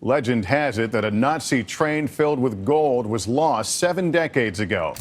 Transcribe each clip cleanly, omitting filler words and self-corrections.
Legend has it that a Nazi train filled with gold was lost 7 decades ago.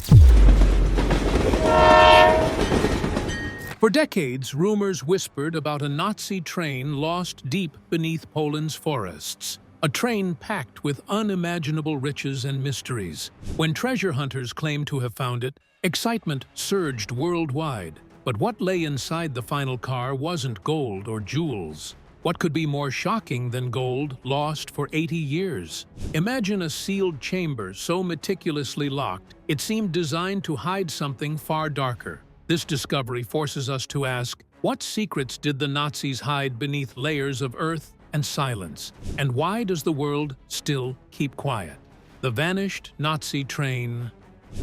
For decades, rumors whispered about a Nazi train lost deep beneath Poland's forests. A train packed with unimaginable riches and mysteries. When treasure hunters claimed to have found it, excitement surged worldwide. But what lay inside the final car wasn't gold or jewels. What could be more shocking than gold lost for 80 years? Imagine a sealed chamber so meticulously locked, it seemed designed to hide something far darker. This discovery forces us to ask, what secrets did the Nazis hide beneath layers of earth and silence? And why does the world still keep quiet? The vanished Nazi train.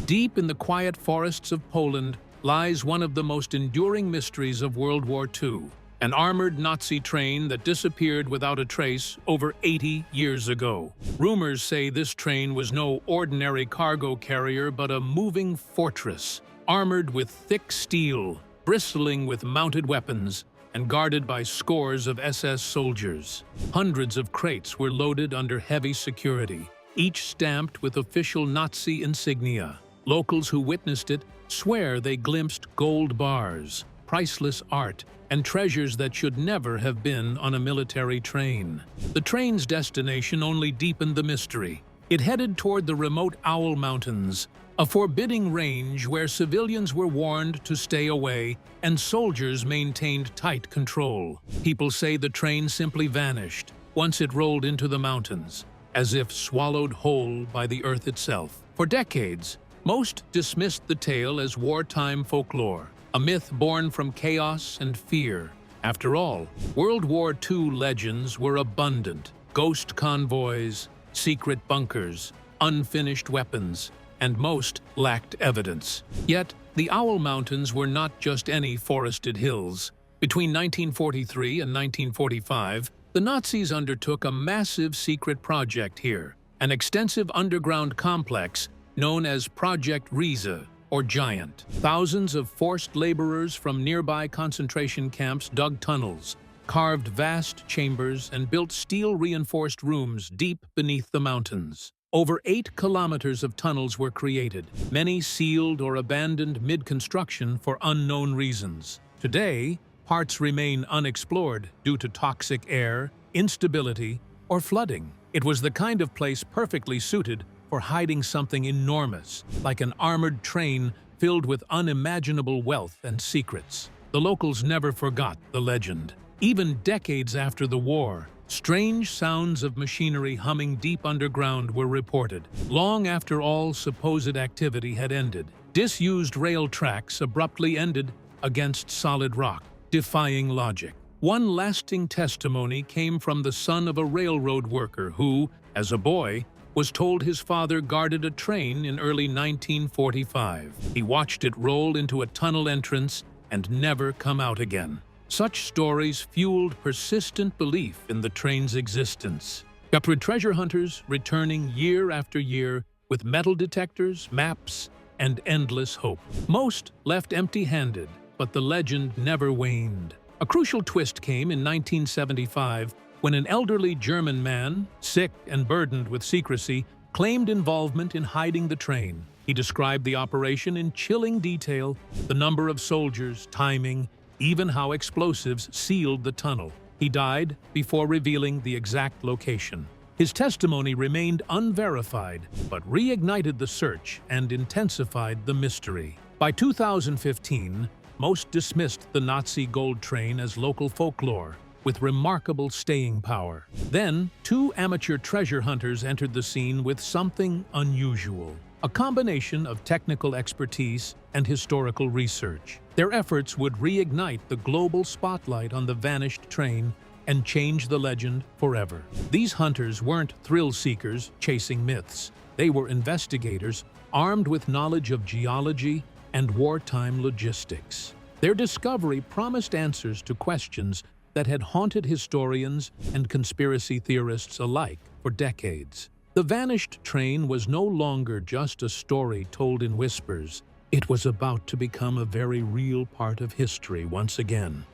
Deep in the quiet forests of Poland lies one of the most enduring mysteries of World War II. An armored Nazi train that disappeared without a trace over 80 years ago. Rumors say this train was no ordinary cargo carrier but a moving fortress, armored with thick steel, bristling with mounted weapons, and guarded by scores of SS soldiers. Hundreds of crates were loaded under heavy security, each stamped with official Nazi insignia. Locals who witnessed it swear they glimpsed gold bars, priceless art, and treasures that should never have been on a military train. The train's destination only deepened the mystery. It headed toward the remote Owl Mountains, a forbidding range where civilians were warned to stay away and soldiers maintained tight control. People say the train simply vanished once it rolled into the mountains, as if swallowed whole by the earth itself. For decades, most dismissed the tale as wartime folklore, a myth born from chaos and fear. After all, World War II legends were abundant: ghost convoys, secret bunkers, unfinished weapons, and most lacked evidence. Yet, the Owl Mountains were not just any forested hills. Between 1943 and 1945, the Nazis undertook a massive secret project here, an extensive underground complex known as Project Riese, or Giant. Thousands of forced laborers from nearby concentration camps dug tunnels, carved vast chambers, and built steel-reinforced rooms deep beneath the mountains. Over 8 kilometers of tunnels were created, many sealed or abandoned mid-construction for unknown reasons. Today, parts remain unexplored due to toxic air, instability, or flooding. It was the kind of place perfectly suited for hiding something enormous, like an armored train filled with unimaginable wealth and secrets. The locals never forgot the legend. Even decades after the war, strange sounds of machinery humming deep underground were reported. Long after all supposed activity had ended, disused rail tracks abruptly ended against solid rock, defying logic. One lasting testimony came from the son of a railroad worker who, as a boy, was told his father guarded a train in early 1945. He watched it roll into a tunnel entrance and never come out again. Such stories fueled persistent belief in the train's existence. With treasure hunters returning year after year with metal detectors, maps, and endless hope. Most left empty-handed, but the legend never waned. A crucial twist came in 1975 when an elderly German man, sick and burdened with secrecy, claimed involvement in hiding the train. He described the operation in chilling detail: the number of soldiers, timing, even how explosives sealed the tunnel. He died before revealing the exact location. His testimony remained unverified, but reignited the search and intensified the mystery. By 2015, most dismissed the Nazi gold train as local folklore, with remarkable staying power. Then, 2 amateur treasure hunters entered the scene with something unusual: a combination of technical expertise and historical research. Their efforts would reignite the global spotlight on the vanished train and change the legend forever. These hunters weren't thrill-seekers chasing myths. They were investigators armed with knowledge of geology and wartime logistics. Their discovery promised answers to questions that had haunted historians and conspiracy theorists alike for decades. The vanished train was no longer just a story told in whispers. It was about to become a very real part of history once again.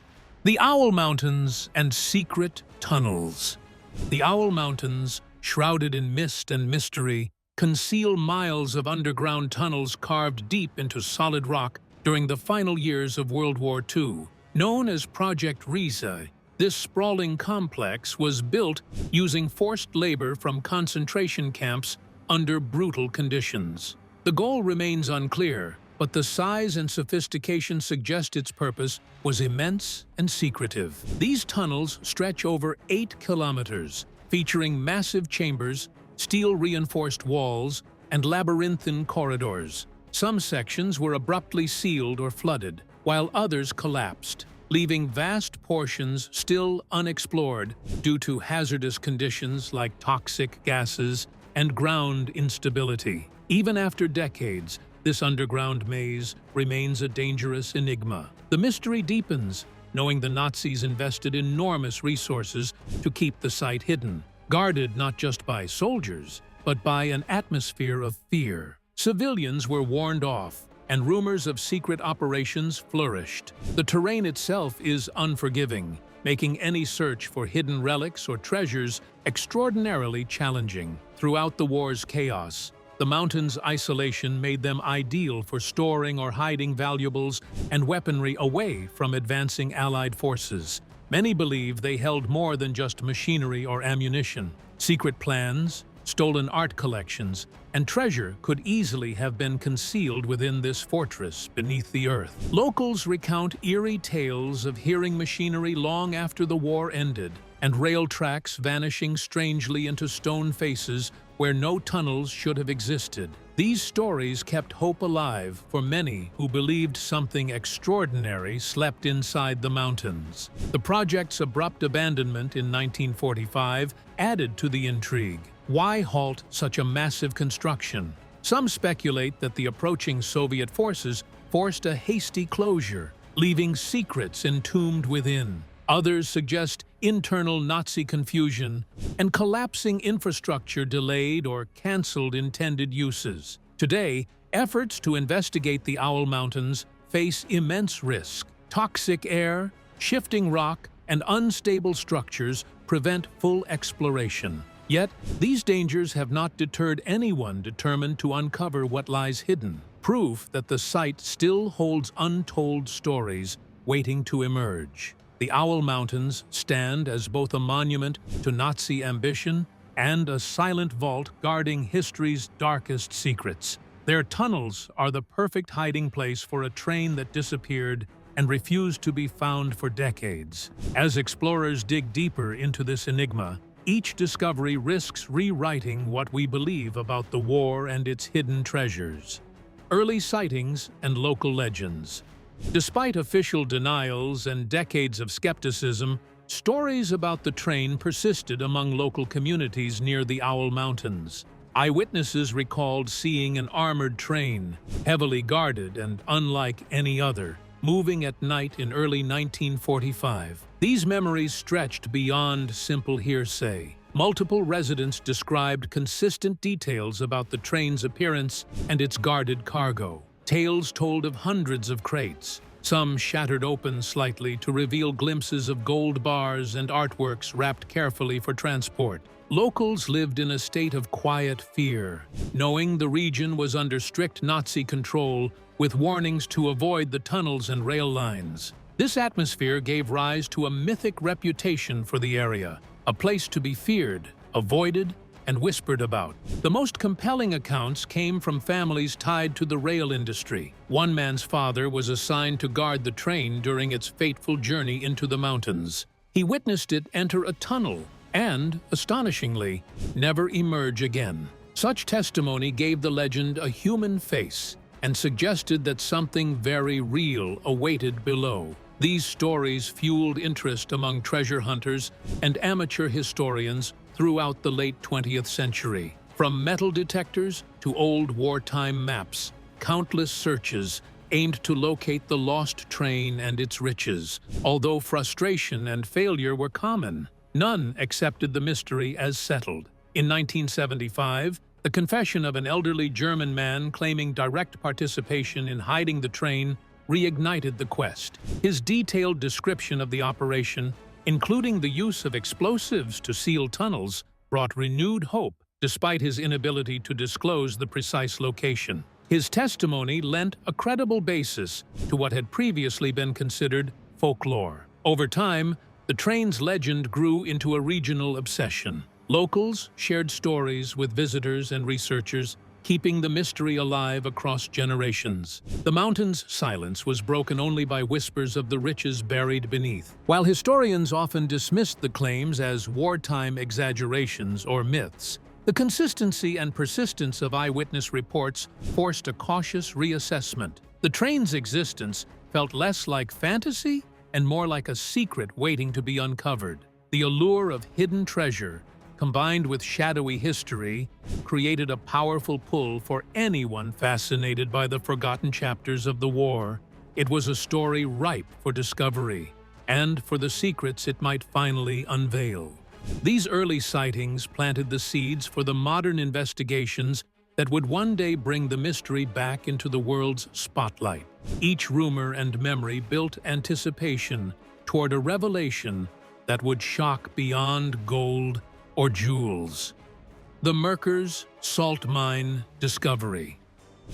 The Owl Mountains and secret tunnels. The Owl Mountains shrouded in mist and mystery, conceal miles of underground tunnels carved deep into solid rock during the final years of World War II. Known as Project Riese, this sprawling complex was built using forced labor from concentration camps under brutal conditions. The goal remains unclear, but the size and sophistication suggest its purpose was immense and secretive. These tunnels stretch over 8 kilometers, featuring massive chambers, steel-reinforced walls, and labyrinthine corridors. Some sections were abruptly sealed or flooded, while others collapsed, leaving vast portions still unexplored due to hazardous conditions like toxic gases and ground instability. Even after decades, this underground maze remains a dangerous enigma. The mystery deepens, knowing the Nazis invested enormous resources to keep the site hidden, guarded not just by soldiers, but by an atmosphere of fear. Civilians were warned off, and rumors of secret operations flourished. The terrain itself is unforgiving, making any search for hidden relics or treasures extraordinarily challenging. Throughout the war's chaos, the mountains' isolation made them ideal for storing or hiding valuables and weaponry away from advancing Allied forces. Many believe they held more than just machinery or ammunition. Secret plans, stolen art collections, and treasure could easily have been concealed within this fortress beneath the earth. Locals recount eerie tales of hearing machinery long after the war ended, and rail tracks vanishing strangely into stone faces where no tunnels should have existed. These stories kept hope alive for many who believed something extraordinary slept inside the mountains. The project's abrupt abandonment in 1945 added to the intrigue. Why halt such a massive construction? Some speculate that the approaching Soviet forces forced a hasty closure, leaving secrets entombed within. Others suggest internal Nazi confusion and collapsing infrastructure delayed or canceled intended uses. Today, efforts to investigate the Owl Mountains face immense risk. Toxic air, shifting rock, and unstable structures prevent full exploration. Yet, these dangers have not deterred anyone determined to uncover what lies hidden, proof that the site still holds untold stories waiting to emerge. The Owl Mountains stand as both a monument to Nazi ambition and a silent vault guarding history's darkest secrets. Their tunnels are the perfect hiding place for a train that disappeared and refused to be found for decades. As explorers dig deeper into this enigma, each discovery risks rewriting what we believe about the war and its hidden treasures. Early sightings and local legends. Despite official denials and decades of skepticism, stories about the train persisted among local communities near the Owl Mountains. Eyewitnesses recalled seeing an armored train, heavily guarded and unlike any other, moving at night in early 1945. These memories stretched beyond simple hearsay. Multiple residents described consistent details about the train's appearance and its guarded cargo. Tales told of hundreds of crates, some shattered open slightly to reveal glimpses of gold bars and artworks wrapped carefully for transport. Locals lived in a state of quiet fear, knowing the region was under strict Nazi control, with warnings to avoid the tunnels and rail lines. This atmosphere gave rise to a mythic reputation for the area, a place to be feared, avoided, and whispered about. The most compelling accounts came from families tied to the rail industry. One man's father was assigned to guard the train during its fateful journey into the mountains. He witnessed it enter a tunnel and, astonishingly, never emerge again. Such testimony gave the legend a human face and suggested that something very real awaited below. These stories fueled interest among treasure hunters and amateur historians throughout the late 20th century. From metal detectors to old wartime maps, countless searches aimed to locate the lost train and its riches. Although frustration and failure were common, none accepted the mystery as settled. In 1975, the confession of an elderly German man claiming direct participation in hiding the train reignited the quest. His detailed description of the operation, including the use of explosives to seal tunnels, brought renewed hope despite his inability to disclose the precise location. His testimony lent a credible basis to what had previously been considered folklore. Over time, the train's legend grew into a regional obsession. Locals shared stories with visitors and researchers, keeping the mystery alive across generations. The mountain's silence was broken only by whispers of the riches buried beneath. While historians often dismissed the claims as wartime exaggerations or myths, the consistency and persistence of eyewitness reports forced a cautious reassessment. The train's existence felt less like fantasy and more like a secret waiting to be uncovered. The allure of hidden treasure, combined with shadowy history, created a powerful pull for anyone fascinated by the forgotten chapters of the war. It was a story ripe for discovery and for the secrets it might finally unveil. These early sightings planted the seeds for the modern investigations that would one day bring the mystery back into the world's spotlight. Each rumor and memory built anticipation toward a revelation that would shock beyond gold or jewels. The Murkers salt mine discovery.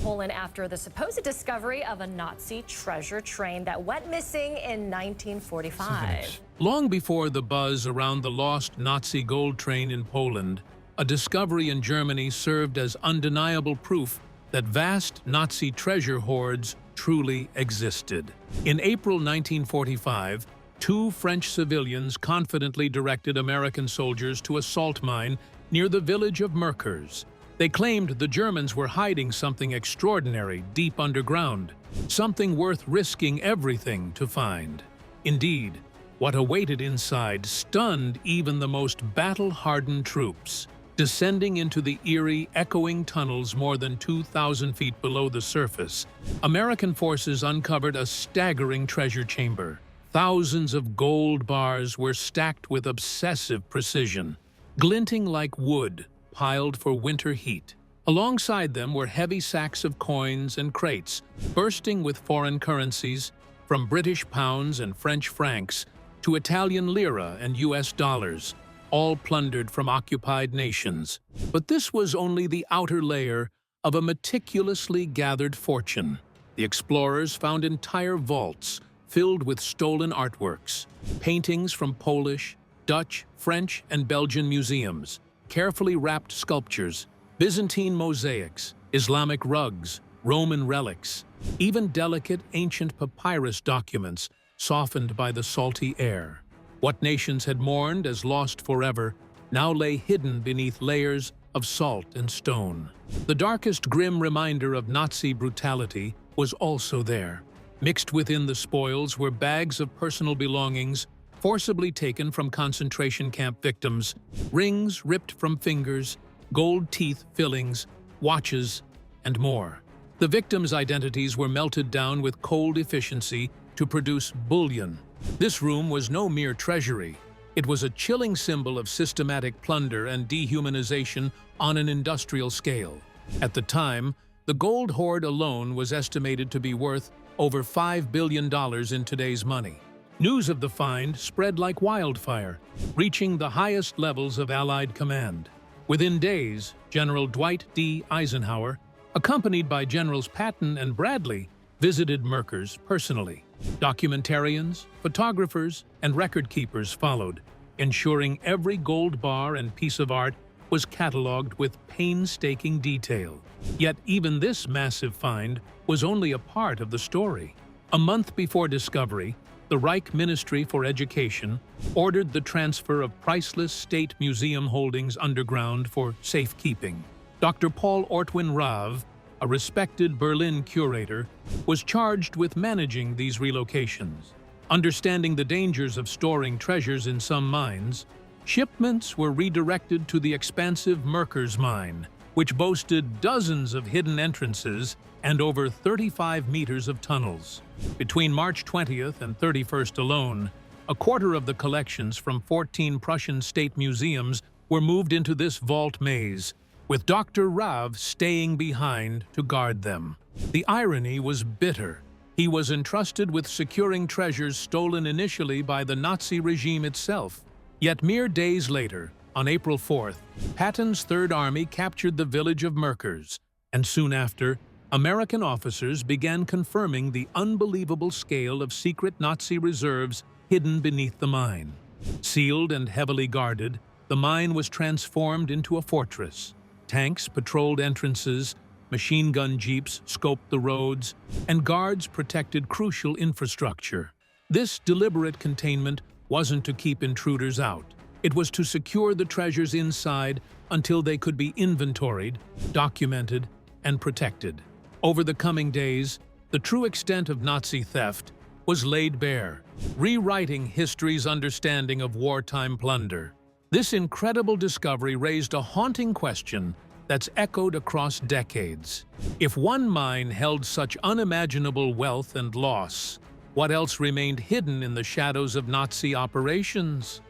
Poland after the supposed discovery of a Nazi treasure train that went missing in 1945. Long before the buzz around the lost Nazi gold train in Poland, a discovery in Germany served as undeniable proof that vast Nazi treasure hoards truly existed. In April 1945, two French civilians confidently directed American soldiers to a salt mine near the village of Murkers. They claimed the Germans were hiding something extraordinary deep underground, something worth risking everything to find. Indeed, what awaited inside stunned even the most battle-hardened troops. Descending into the eerie, echoing tunnels more than 2,000 feet below the surface, American forces uncovered a staggering treasure chamber. Thousands of gold bars were stacked with obsessive precision, glinting like wood piled for winter heat. Alongside them were heavy sacks of coins and crates, bursting with foreign currencies, from British pounds and French francs to Italian lira and US dollars, all plundered from occupied nations. But this was only the outer layer of a meticulously gathered fortune. The explorers found entire vaults filled with stolen artworks, paintings from Polish, Dutch, French, and Belgian museums, carefully wrapped sculptures, Byzantine mosaics, Islamic rugs, Roman relics, even delicate ancient papyrus documents softened by the salty air. What nations had mourned as lost forever now lay hidden beneath layers of salt and stone. The darkest grim reminder of Nazi brutality was also there. Mixed within the spoils were bags of personal belongings forcibly taken from concentration camp victims, rings ripped from fingers, gold teeth fillings, watches, and more. The victims' identities were melted down with cold efficiency to produce bullion. This room was no mere treasury. It was a chilling symbol of systematic plunder and dehumanization on an industrial scale. At the time, the gold hoard alone was estimated to be worth over $5 billion in today's money. News of the find spread like wildfire, reaching the highest levels of Allied command. Within days, General Dwight D. Eisenhower, accompanied by Generals Patton and Bradley, visited Murkers personally. Documentarians, photographers, and record keepers followed, ensuring every gold bar and piece of art was cataloged with painstaking detail. Yet even this massive find was only a part of the story. A month before discovery, the Reich Ministry for Education ordered the transfer of priceless state museum holdings underground for safekeeping. Dr. Paul Ortwin Rav, a respected Berlin curator, was charged with managing these relocations. Understanding the dangers of storing treasures in some mines, shipments were redirected to the expansive Murkers mine, which boasted dozens of hidden entrances and over 35 meters of tunnels. Between March 20th and 31st alone, a quarter of the collections from 14 Prussian state museums were moved into this vault maze, with Dr. Rav staying behind to guard them. The irony was bitter. He was entrusted with securing treasures stolen initially by the Nazi regime itself. Yet mere days later, On April 4th, Patton's Third Army captured the village of Murkers, and soon after, American officers began confirming the unbelievable scale of secret Nazi reserves hidden beneath the mine. Sealed and heavily guarded, the mine was transformed into a fortress. Tanks patrolled entrances, machine gun jeeps scoped the roads, and guards protected crucial infrastructure. This deliberate containment wasn't to keep intruders out. It was to secure the treasures inside until they could be inventoried, documented, and protected. Over the coming days, the true extent of Nazi theft was laid bare, rewriting history's understanding of wartime plunder. This incredible discovery raised a haunting question that's echoed across decades. If one mine held such unimaginable wealth and loss, what else remained hidden in the shadows of Nazi operations?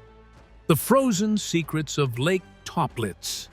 The frozen secrets of Lake Toplitz.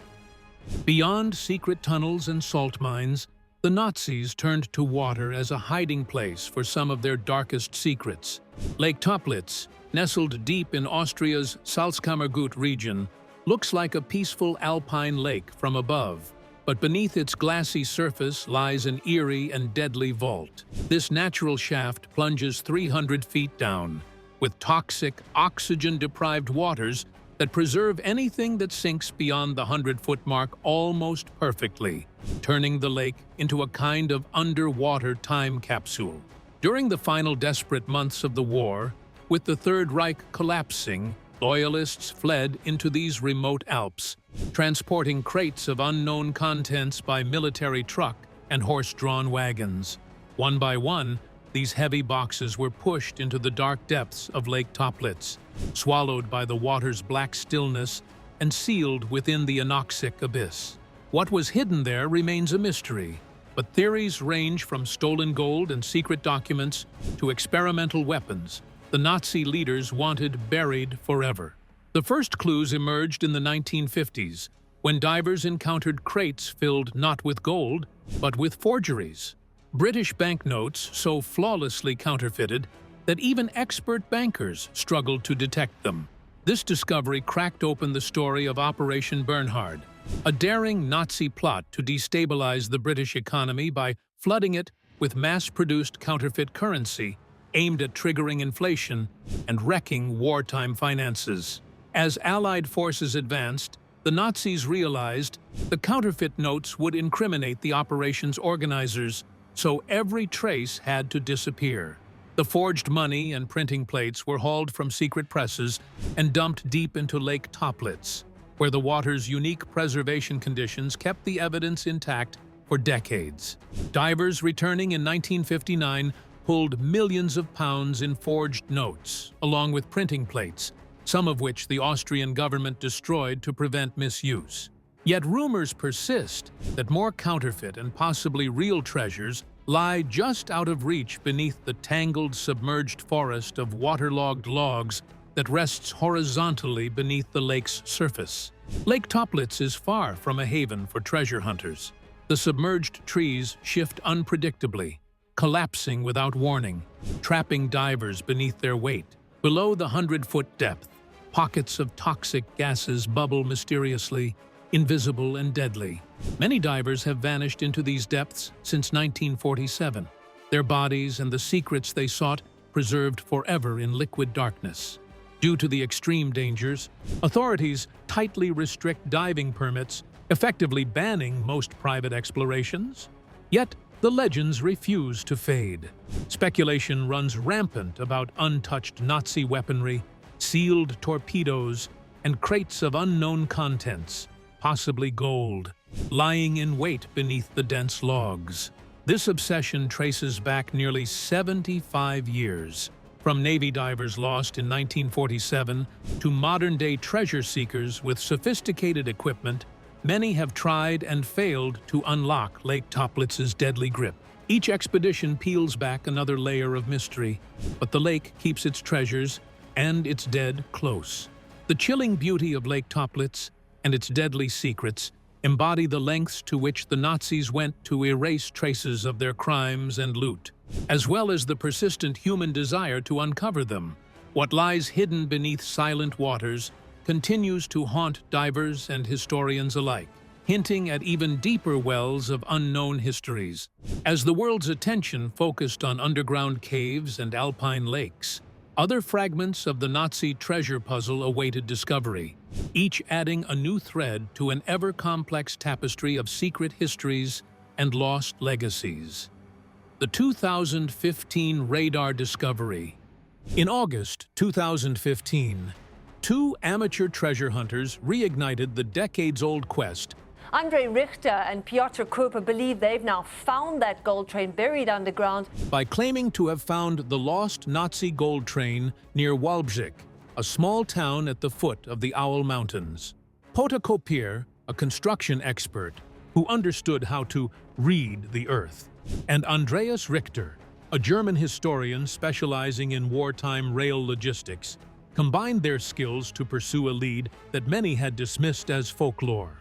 Beyond secret tunnels and salt mines, the Nazis turned to water as a hiding place for some of their darkest secrets. Lake Toplitz, nestled deep in Austria's Salzkammergut region, looks like a peaceful alpine lake from above, but beneath its glassy surface lies an eerie and deadly vault. This natural shaft plunges 300 feet down, with toxic, oxygen-deprived waters that preserve anything that sinks beyond the 100-foot mark almost perfectly, turning the lake into a kind of underwater time capsule. During the final desperate months of the war, with the Third Reich collapsing, Loyalists fled into these remote Alps, transporting crates of unknown contents by military truck and horse-drawn wagons. One by one, these heavy boxes were pushed into the dark depths of Lake Toplitz, swallowed by the water's black stillness and sealed within the anoxic abyss. What was hidden there remains a mystery, but theories range from stolen gold and secret documents to experimental weapons the Nazi leaders wanted buried forever. The first clues emerged in the 1950s, when divers encountered crates filled not with gold, but with forgeries. British banknotes so flawlessly counterfeited that even expert bankers struggled to detect them. This discovery cracked open the story of Operation Bernhard, a daring Nazi plot to destabilize the British economy by flooding it with mass-produced counterfeit currency aimed at triggering inflation and wrecking wartime finances. As Allied forces advanced, the Nazis realized the counterfeit notes would incriminate the operation's organizers, so every trace had to disappear. The forged money and printing plates were hauled from secret presses and dumped deep into Lake Toplitz, where the water's unique preservation conditions kept the evidence intact for decades. Divers returning in 1959 pulled millions of pounds in forged notes, along with printing plates, some of which the Austrian government destroyed to prevent misuse. Yet rumors persist that more counterfeit and possibly real treasures lie just out of reach beneath the tangled, submerged forest of waterlogged logs that rests horizontally beneath the lake's surface. Lake Toplitz is far from a haven for treasure hunters. The submerged trees shift unpredictably, collapsing without warning, trapping divers beneath their weight. Below the 100-foot depth, pockets of toxic gases bubble mysteriously, invisible and deadly. Many divers have vanished into these depths since 1947, their bodies and the secrets they sought preserved forever in liquid darkness. Due to the extreme dangers, authorities tightly restrict diving permits, effectively banning most private explorations. Yet, the legends refuse to fade. Speculation runs rampant about untouched Nazi weaponry, sealed torpedoes, and crates of unknown contents, possibly gold, lying in wait beneath the dense logs. This obsession traces back nearly 75 years, from Navy divers lost in 1947 to modern-day treasure seekers with sophisticated equipment. Many have tried and failed to unlock Lake Toplitz's deadly grip. Each expedition peels back another layer of mystery, but the lake keeps its treasures and its dead close. The chilling beauty of Lake Toplitz and its deadly secrets embody the lengths to which the Nazis went to erase traces of their crimes and loot, as well as the persistent human desire to uncover them. What lies hidden beneath silent waters continues to haunt divers and historians alike, hinting at even deeper wells of unknown histories. As the world's attention focused on underground caves and alpine lakes, other fragments of the Nazi treasure puzzle awaited discovery, each adding a new thread to an ever-complex tapestry of secret histories and lost legacies. The 2015 radar discovery. In August 2015, two amateur treasure hunters reignited the decades-old quest. Andrei Richter and Piotr Koper believe they've now found that gold train buried underground By claiming to have found the lost Nazi gold train near Wałbrzych, a small town at the foot of the Owl Mountains. Piotr Koper, a construction expert who understood how to read the earth, and Andreas Richter, a German historian specializing in wartime rail logistics, combined their skills to pursue a lead that many had dismissed as folklore.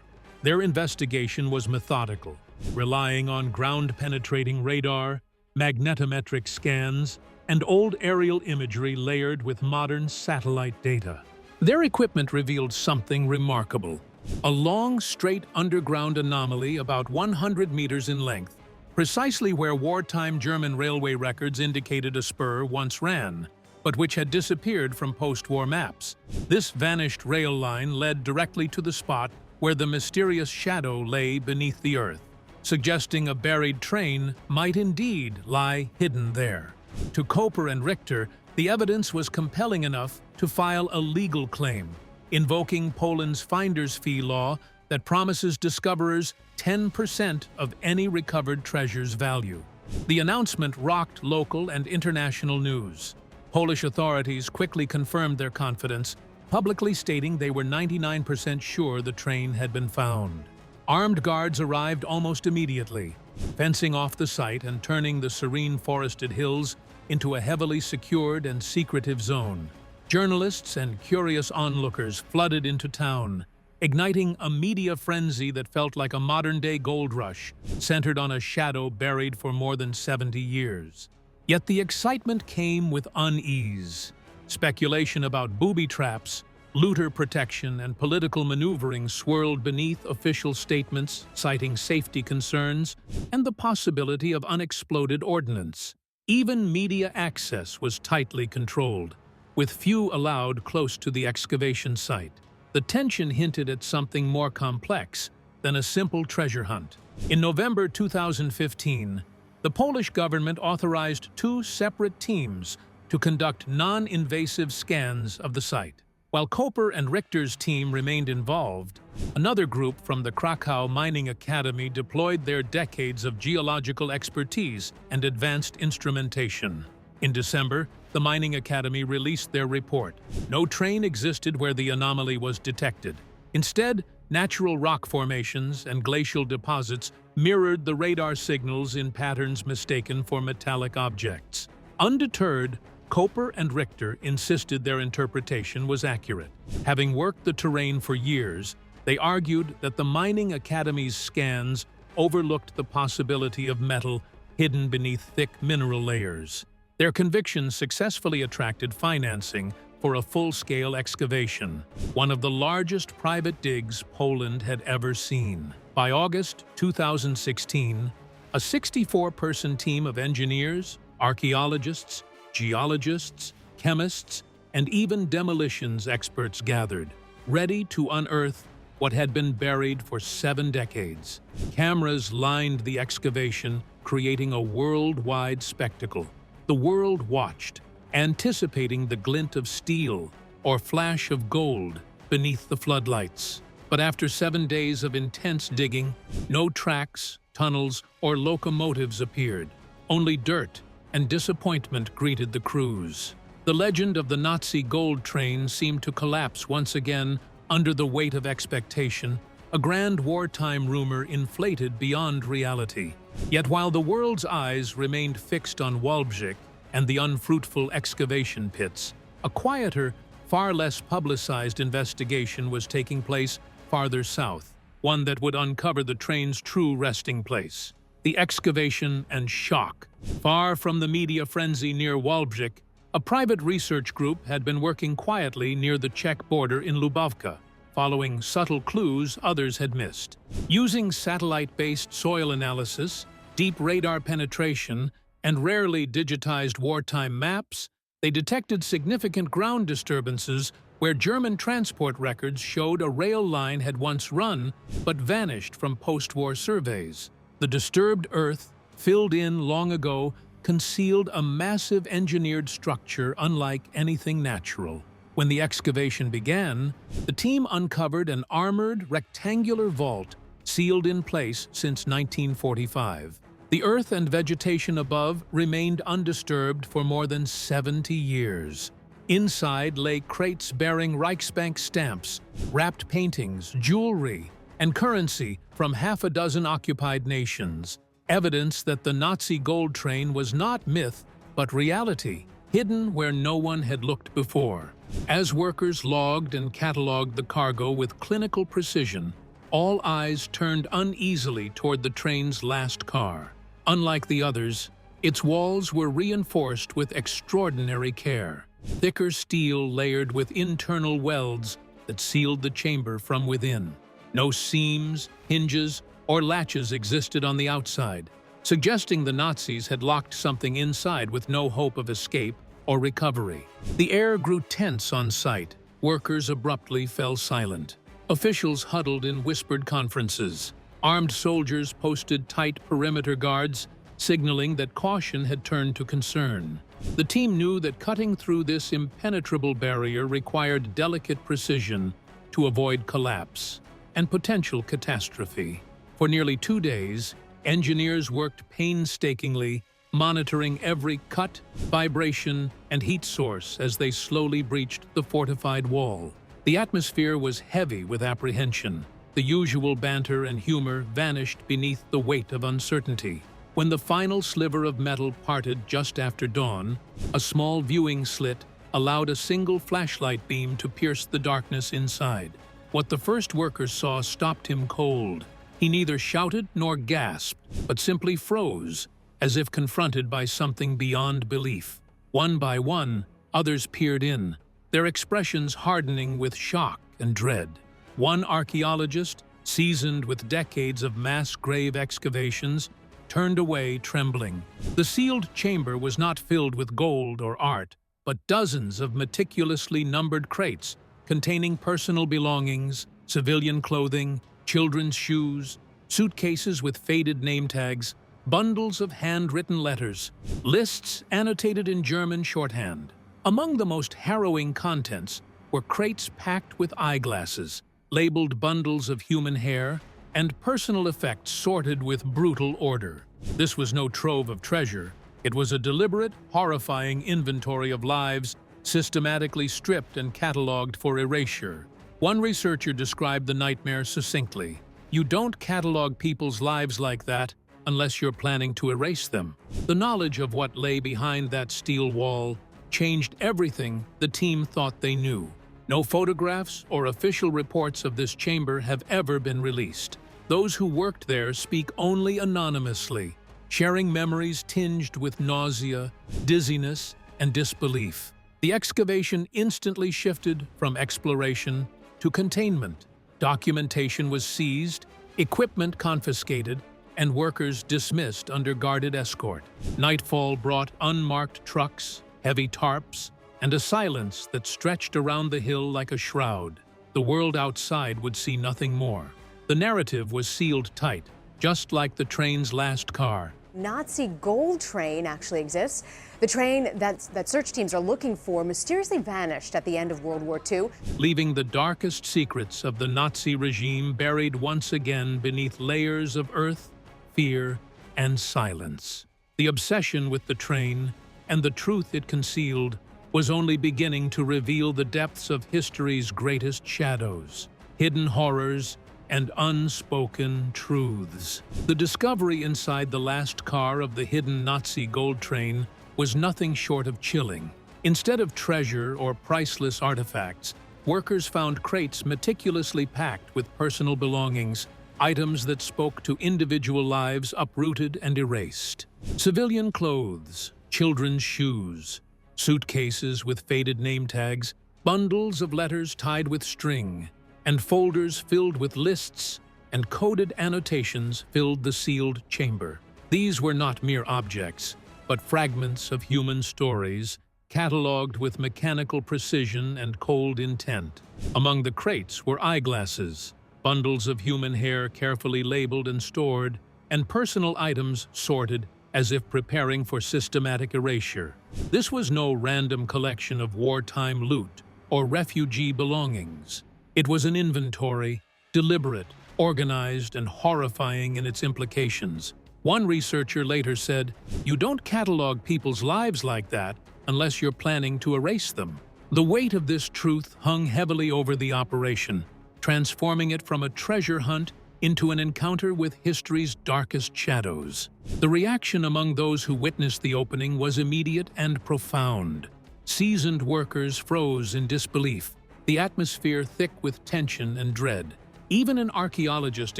Their investigation was methodical, relying on ground-penetrating radar, magnetometric scans, and old aerial imagery layered with modern satellite data. Their equipment revealed something remarkable: a long, straight underground anomaly about 100 meters in length, precisely where wartime German railway records indicated a spur once ran, but which had disappeared from post-war maps. This vanished rail line led directly to the spot where the mysterious shadow lay beneath the earth, suggesting a buried train might indeed lie hidden there. To Koper and Richter, the evidence was compelling enough to file a legal claim, invoking Poland's finder's fee law that promises discoverers 10% of any recovered treasure's value. The announcement rocked local and international news. Polish authorities quickly confirmed their confidence, publicly stating they were 99% sure the train had been found. Armed guards arrived almost immediately, fencing off the site and turning the serene forested hills into a heavily secured and secretive zone. Journalists and curious onlookers flooded into town, igniting a media frenzy that felt like a modern-day gold rush, centered on a shadow buried for more than 70 years. Yet the excitement came with unease. Speculation about booby traps, looter protection, and political maneuvering swirled beneath official statements citing safety concerns and the possibility of unexploded ordnance. Even media access was tightly controlled, with few allowed close to the excavation site. The tension hinted at something more complex than a simple treasure hunt. In November 2015, the Polish government authorized two separate teams to conduct non-invasive scans of the site. While Koper and Richter's team remained involved, another group from the Krakow Mining Academy deployed their decades of geological expertise and advanced instrumentation. In December, the Mining Academy released their report. No train existed where the anomaly was detected. Instead, natural rock formations and glacial deposits mirrored the radar signals in patterns mistaken for metallic objects. Undeterred, Koper and Richter insisted their interpretation was accurate. Having worked the terrain for years, they argued that the Mining Academy's scans overlooked the possibility of metal hidden beneath thick mineral layers. Their convictions successfully attracted financing for a full-scale excavation, one of the largest private digs Poland had ever seen. By August 2016, a 64-person team of engineers, archaeologists, geologists, chemists, and even demolitions experts gathered, ready to unearth what had been buried for 7 decades. Cameras lined the excavation, creating a worldwide spectacle. The world watched, anticipating the glint of steel or flash of gold beneath the floodlights. But after 7 days of intense digging, no tracks, tunnels, or locomotives appeared. Only dirt and disappointment greeted the crews. The legend of the Nazi gold train seemed to collapse once again under the weight of expectation, a grand wartime rumor inflated beyond reality. Yet while the world's eyes remained fixed on Wałbrzych and the unfruitful excavation pits, a quieter, far less publicized investigation was taking place farther south, one that would uncover the train's true resting place. The excavation and shock. Far from the media frenzy near Wałbrzych, A private research group had been working quietly near the Czech border in Lubavka, following subtle clues others had missed. Using satellite-based soil analysis, deep radar penetration, and rarely digitized wartime maps, they detected significant ground disturbances where German transport records showed a rail line had once run but vanished from post-war surveys. The disturbed earth, filled in long ago, concealed a massive engineered structure unlike anything natural. When the excavation began, the team uncovered an armored, rectangular vault sealed in place since 1945. The earth and vegetation above remained undisturbed for more than 70 years. Inside lay crates bearing Reichsbank stamps, wrapped paintings, jewelry, and currency from half a dozen occupied nations. Evidence that the Nazi gold train was not myth, but reality, hidden where no one had looked before. As workers logged and cataloged the cargo with clinical precision, all eyes turned uneasily toward the train's last car. Unlike the others, its walls were reinforced with extraordinary care. Thicker steel layered with internal welds that sealed the chamber from within. No seams, hinges, or latches existed on the outside, suggesting the Nazis had locked something inside with no hope of escape or recovery. The air grew tense on site. Workers abruptly fell silent. Officials huddled in whispered conferences. Armed soldiers posted tight perimeter guards, signaling that caution had turned to concern. The team knew that cutting through this impenetrable barrier required delicate precision to avoid collapse and potential catastrophe. For nearly 2 days, engineers worked painstakingly, monitoring every cut, vibration, and heat source as they slowly breached the fortified wall. The atmosphere was heavy with apprehension. The usual banter and humor vanished beneath the weight of uncertainty. When the final sliver of metal parted just after dawn, a small viewing slit allowed a single flashlight beam to pierce the darkness inside. What the first worker saw stopped him cold. He neither shouted nor gasped, but simply froze, as if confronted by something beyond belief. One by one, others peered in, their expressions hardening with shock and dread. One archaeologist, seasoned with decades of mass grave excavations, turned away trembling. The sealed chamber was not filled with gold or art, but dozens of meticulously numbered crates containing personal belongings, civilian clothing, children's shoes, suitcases with faded name tags, bundles of handwritten letters, lists annotated in German shorthand. Among the most harrowing contents were crates packed with eyeglasses, labeled bundles of human hair, and personal effects sorted with brutal order. This was no trove of treasure. It was a deliberate, horrifying inventory of lives, systematically stripped and catalogued for erasure. One researcher described the nightmare succinctly. You don't catalog people's lives like that unless you're planning to erase them. The knowledge of what lay behind that steel wall changed everything the team thought they knew. No photographs or official reports of this chamber have ever been released. Those who worked there speak only anonymously, sharing memories tinged with nausea, dizziness, and disbelief. The excavation instantly shifted from exploration to containment. Documentation was seized, equipment confiscated, and workers dismissed under guarded escort. Nightfall brought unmarked trucks, heavy tarps, and a silence that stretched around the hill like a shroud. The world outside would see nothing more. The narrative was sealed tight, just like the train's last car. Nazi gold train actually exists. The train that search teams are looking for mysteriously vanished at the end of World War II. Leaving the darkest secrets of the Nazi regime buried once again beneath layers of earth, fear, and silence. The obsession with the train and the truth it concealed was only beginning to reveal the depths of history's greatest shadows, hidden horrors, and unspoken truths. The discovery inside the last car of the hidden Nazi gold train was nothing short of chilling. Instead of treasure or priceless artifacts, workers found crates meticulously packed with personal belongings, items that spoke to individual lives uprooted and erased. Civilian clothes, children's shoes, suitcases with faded name tags, bundles of letters tied with string, and folders filled with lists and coded annotations filled the sealed chamber. These were not mere objects, but fragments of human stories, catalogued with mechanical precision and cold intent. Among the crates were eyeglasses, bundles of human hair carefully labeled and stored, and personal items sorted as if preparing for systematic erasure. This was no random collection of wartime loot or refugee belongings. It was an inventory, deliberate, organized, and horrifying in its implications. One researcher later said, "You don't catalog people's lives like that unless you're planning to erase them." The weight of this truth hung heavily over the operation, transforming it from a treasure hunt into an encounter with history's darkest shadows. The reaction among those who witnessed the opening was immediate and profound. Seasoned workers froze in disbelief, the atmosphere thick with tension and dread. Even an archaeologist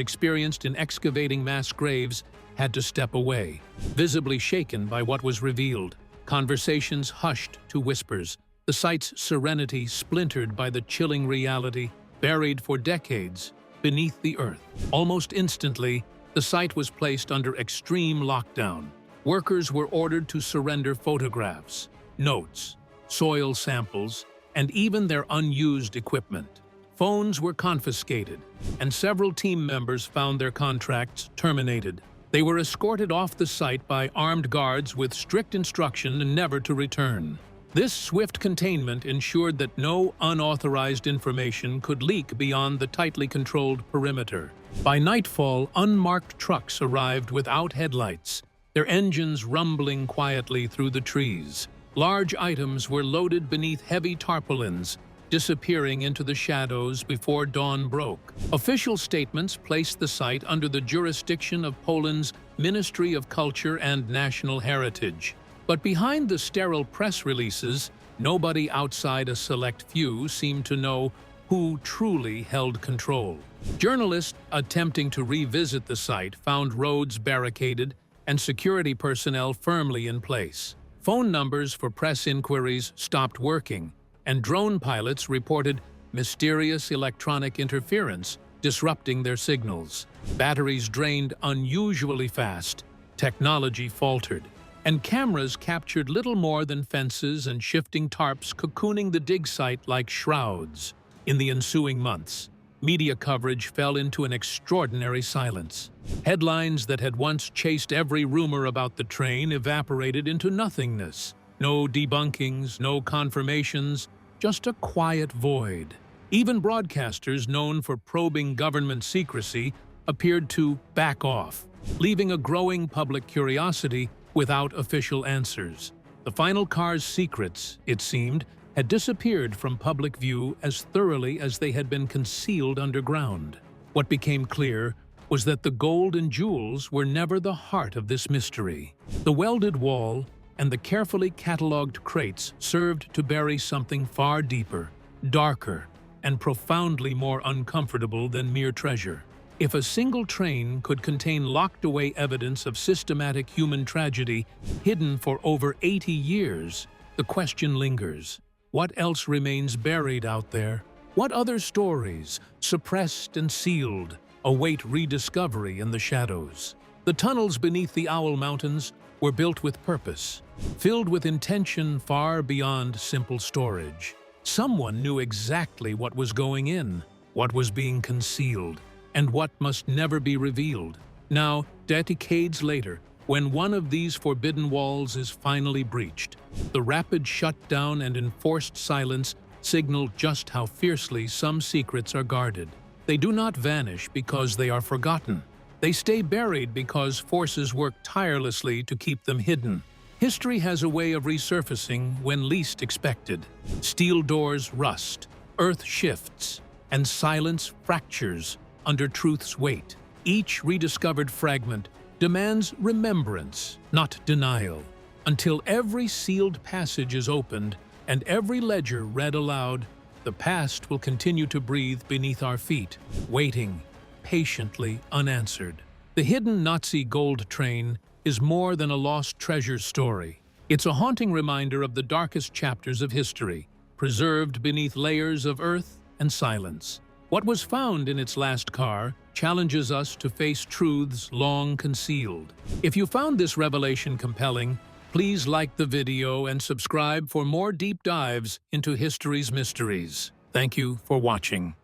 experienced in excavating mass graves had to step away, visibly shaken by what was revealed. Conversations hushed to whispers, the site's serenity splintered by the chilling reality, buried for decades beneath the earth. Almost instantly, the site was placed under extreme lockdown. Workers were ordered to surrender photographs, notes, soil samples, and even their unused equipment. Phones were confiscated, and several team members found their contracts terminated. They were escorted off the site by armed guards with strict instruction never to return. This swift containment ensured that no unauthorized information could leak beyond the tightly controlled perimeter. By nightfall, unmarked trucks arrived without headlights, their engines rumbling quietly through the trees. Large items were loaded beneath heavy tarpaulins, disappearing into the shadows before dawn broke. Official statements placed the site under the jurisdiction of Poland's Ministry of Culture and National Heritage. But behind the sterile press releases, nobody outside a select few seemed to know who truly held control. Journalists attempting to revisit the site found roads barricaded and security personnel firmly in place. Phone numbers for press inquiries stopped working, and drone pilots reported mysterious electronic interference disrupting their signals. Batteries drained unusually fast, technology faltered, and cameras captured little more than fences and shifting tarps cocooning the dig site like shrouds. In the ensuing months, media coverage fell into an extraordinary silence. Headlines that had once chased every rumor about the train evaporated into nothingness. No debunkings, no confirmations, just a quiet void. Even broadcasters known for probing government secrecy appeared to back off, leaving a growing public curiosity without official answers. The final car's secrets, it seemed, had disappeared from public view as thoroughly as they had been concealed underground. What became clear was that the gold and jewels were never the heart of this mystery. The welded wall and the carefully catalogued crates served to bury something far deeper, darker, and profoundly more uncomfortable than mere treasure. If a single train could contain locked-away evidence of systematic human tragedy hidden for over 80 years, the question lingers. What else remains buried out there? What other stories, suppressed and sealed, await rediscovery in the shadows? The tunnels beneath the Owl Mountains were built with purpose, filled with intention far beyond simple storage. Someone knew exactly what was going in, what was being concealed, and what must never be revealed. Now, decades later, when one of these forbidden walls is finally breached, the rapid shutdown and enforced silence signal just how fiercely some secrets are guarded. They do not vanish because they are forgotten. They stay buried because forces work tirelessly to keep them hidden. History has a way of resurfacing when least expected. Steel doors rust, earth shifts, and silence fractures under truth's weight. Each rediscovered fragment demands remembrance, not denial, until every sealed passage is opened and every ledger read aloud. The past will continue to breathe beneath our feet, waiting, patiently unanswered. The hidden Nazi gold train is more than a lost treasure story. It's a haunting reminder of the darkest chapters of history, preserved beneath layers of earth and silence. What was found in its last car challenges us to face truths long concealed. If you found this revelation compelling, please like the video and subscribe for more deep dives into history's mysteries. Thank you for watching.